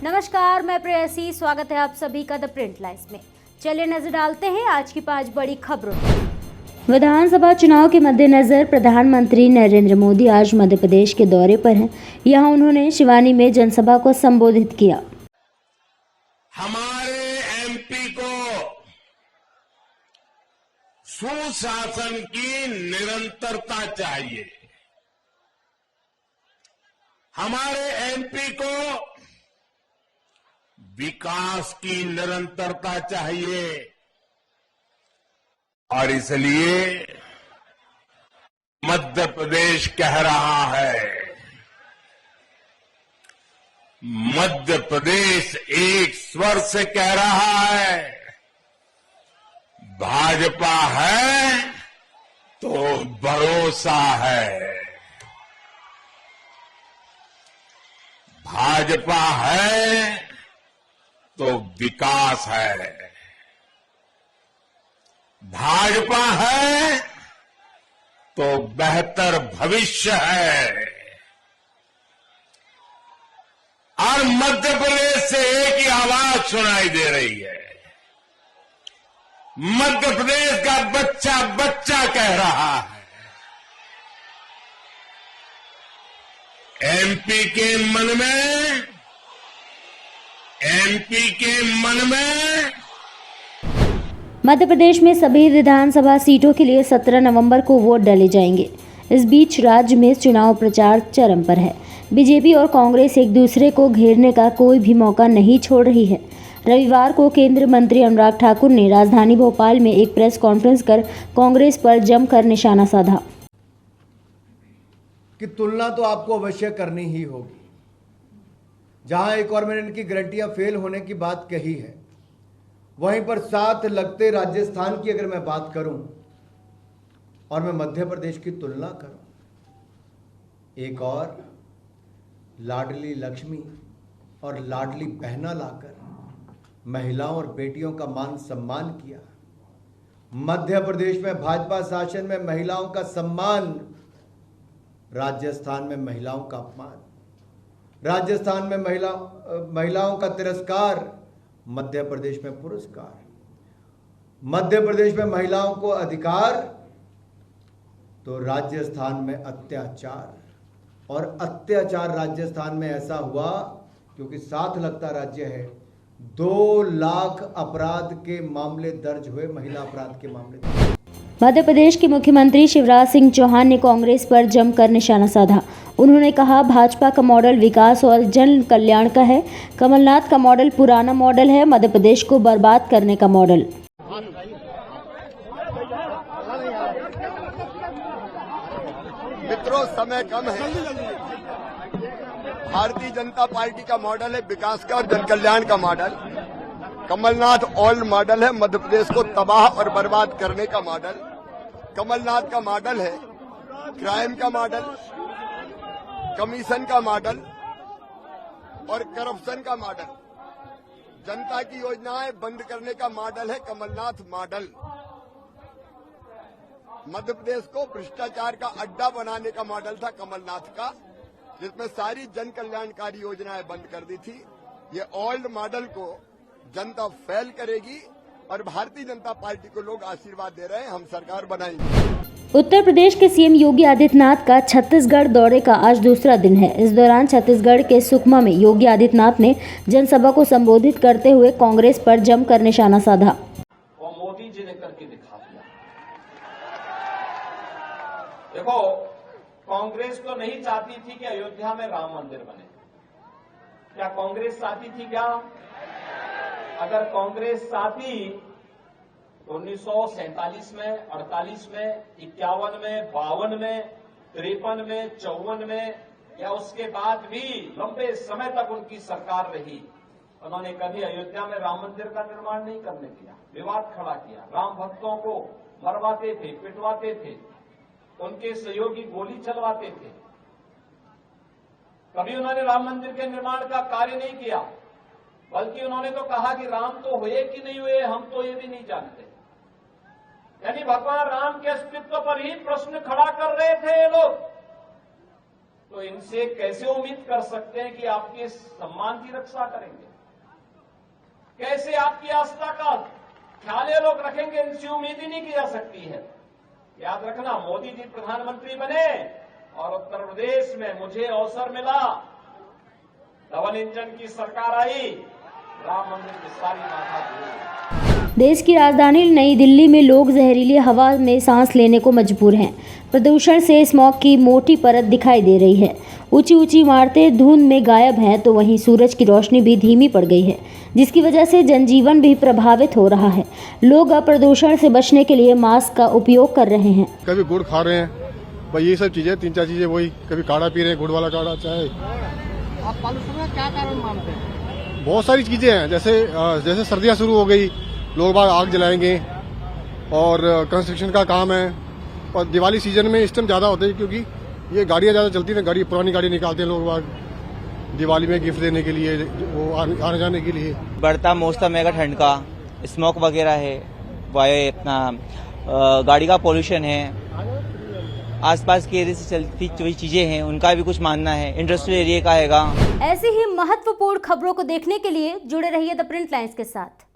नमस्कार, मैं प्रेयसी। स्वागत है आप सभी का द प्रिंट लाइन्स में। चलिए नजर डालते हैं आज की 5 बड़ी खबरों पर। विधानसभा चुनाव के मद्देनजर प्रधानमंत्री नरेंद्र मोदी आज मध्य प्रदेश के दौरे पर हैं। यहां उन्होंने शिवानी में जनसभा को संबोधित किया। हमारे एमपी को सुशासन की निरंतरता चाहिए। हमारे एमपी को विकास की निरंतरता चाहिए और इसलिए मध्य प्रदेश कह रहा है, मध्य प्रदेश एक स्वर से कह रहा है, भाजपा है तो भरोसा है, भाजपा है तो विकास है, भाजपा है तो बेहतर भविष्य है। और मध्य प्रदेश से एक ही आवाज सुनाई दे रही है। मध्य प्रदेश का बच्चा बच्चा कह रहा है, एमपी के मन में मध्य प्रदेश में सभी विधानसभा सीटों के लिए 17 नवंबर को वोट डाले जाएंगे। इस बीच राज्य में चुनाव प्रचार चरम पर है। बीजेपी और कांग्रेस एक दूसरे को घेरने का कोई भी मौका नहीं छोड़ रही है। रविवार को केंद्रीय मंत्री अनुराग ठाकुर ने राजधानी भोपाल में एक प्रेस कॉन्फ्रेंस कर कांग्रेस पर जमकर निशाना साधा कि तुलना तो आपको अवश्य करनी ही होगी। जहां एक और मैंने इनकी गारंटियां फेल होने की बात कही है, वहीं पर साथ लगते राजस्थान की अगर मैं बात करूं और मैं मध्य प्रदेश की तुलना करूं, एक और लाडली लक्ष्मी और लाडली बहना लाकर महिलाओं और बेटियों का मान सम्मान किया। मध्य प्रदेश में भाजपा शासन में महिलाओं का सम्मान, राजस्थान में महिलाओं का अपमान, राजस्थान में महिलाओं का तिरस्कार, मध्य प्रदेश में पुरस्कार। मध्य प्रदेश में महिलाओं को अधिकार तो राजस्थान में अत्याचार, और अत्याचार राजस्थान में ऐसा हुआ क्योंकि साथ लगता राज्य है। 2 लाख अपराध के मामले दर्ज हुए, महिला अपराध के मामले। मध्य प्रदेश के मुख्यमंत्री शिवराज सिंह चौहान ने कांग्रेस पर जमकर निशाना साधा। उन्होंने कहा, भाजपा का मॉडल विकास और जन कल्याण का है। कमलनाथ का मॉडल पुराना मॉडल है, मध्य प्रदेश को बर्बाद करने का मॉडल। मित्रों, समय कम है। भारतीय जनता पार्टी का मॉडल है विकास का और जन कल्याण का मॉडल। कमलनाथ ओल्ड मॉडल है, मध्य प्रदेश को तबाह और बर्बाद करने का मॉडल। कमलनाथ का मॉडल है क्राइम का मॉडल, कमीशन का मॉडल और करप्शन का मॉडल। जनता की योजनाएं बंद करने का मॉडल है कमलनाथ मॉडल। मध्य प्रदेश को भ्रष्टाचार का अड्डा बनाने का मॉडल था कमलनाथ का, जिसमें सारी जन कल्याणकारी योजनाएं बंद कर दी थी। ये ओल्ड मॉडल को जनता फेल करेगी और भारतीय जनता पार्टी को लोग आशीर्वाद दे रहे हैं, हम सरकार बनाएंगे। उत्तर प्रदेश के सीएम योगी आदित्यनाथ का छत्तीसगढ़ दौरे का आज दूसरा दिन है। इस दौरान छत्तीसगढ़ के सुकमा में योगी आदित्यनाथ ने जनसभा को संबोधित करते हुए कांग्रेस पर जमकर निशाना साधा। वो मोदी जी ने करके दिखा दिया। देखो, कांग्रेस तो नहीं चाहती थी कि अयोध्या में राम मंदिर बने। क्या कांग्रेस चाहती थी? क्या अगर कांग्रेस चाहती तो 1947 में, 48 में, 51 में, 52 में, 53 में, 54 में या उसके बाद भी लंबे समय तक उनकी सरकार रही। उन्होंने कभी अयोध्या में राम मंदिर का निर्माण नहीं करने दिया, विवाद खड़ा किया, राम भक्तों को मरवाते थे, पिटवाते थे, उनके सहयोगी गोली चलवाते थे। कभी उन्होंने राम मंदिर के निर्माण का कार्य नहीं किया, बल्कि उन्होंने तो कहा कि राम तो हुए कि नहीं हुए हम तो ये भी नहीं जानते। यानी भगवान राम के अस्तित्व पर ही प्रश्न खड़ा कर रहे थे ये लोग। तो इनसे कैसे उम्मीद कर सकते हैं कि आपके सम्मान की रक्षा करेंगे? कैसे आपकी आस्था का ख्याल ये लोग रखेंगे? इनसे उम्मीद ही नहीं की जा सकती है। याद रखना, मोदी जी प्रधानमंत्री बने और उत्तर प्रदेश में मुझे अवसर मिला, डबल इंजन की सरकार आई, राम मंदिर की सारी माथा धुली। देश की राजधानी नई दिल्ली में लोग जहरीली हवा में सांस लेने को मजबूर हैं। प्रदूषण से स्मॉग की मोटी परत दिखाई दे रही है। ऊंची ऊंची इमारतें धुंध में गायब हैं, तो वहीं सूरज की रोशनी भी धीमी पड़ गई है, जिसकी वजह से जनजीवन भी प्रभावित हो रहा है। लोग अब प्रदूषण से बचने के लिए मास्क का उपयोग कर रहे हैं। कभी गुड़ खा रहे हैं, भाई ये सब चीजें, 3-4 चीजें वही, कभी काढ़ा पी रहे हैं, गुड़ वाला काढ़ा चाहे। आप पॉल्यूशन का क्या कारण मानते हैं? बहुत सारी चीजें हैं, जैसे सर्दियां शुरू हो गई, लोग बाग आग जलाएंगे और कंस्ट्रक्शन का काम है। और दिवाली सीजन में इस टाइम ज़्यादा होता है, क्योंकि ये गाड़ियाँ ज़्यादा चलती हैं, पुरानी गाड़ी निकालते हैं लोग बाग दिवाली में गिफ्ट देने के लिए, वो आने जाने के लिए। बढ़ता मौसम है ठंड का, स्मोक वगैरह है, वायु अपना गाड़ी का पोल्यूशन है, आसपास के एरिया से चलती हुई चीजें हैं, उनका भी कुछ मानना है, इंडस्ट्रियल एरिया का हैगा। ऐसी ही महत्वपूर्ण खबरों को देखने के लिए जुड़े रहिए द प्रिंट लाइन्स के साथ।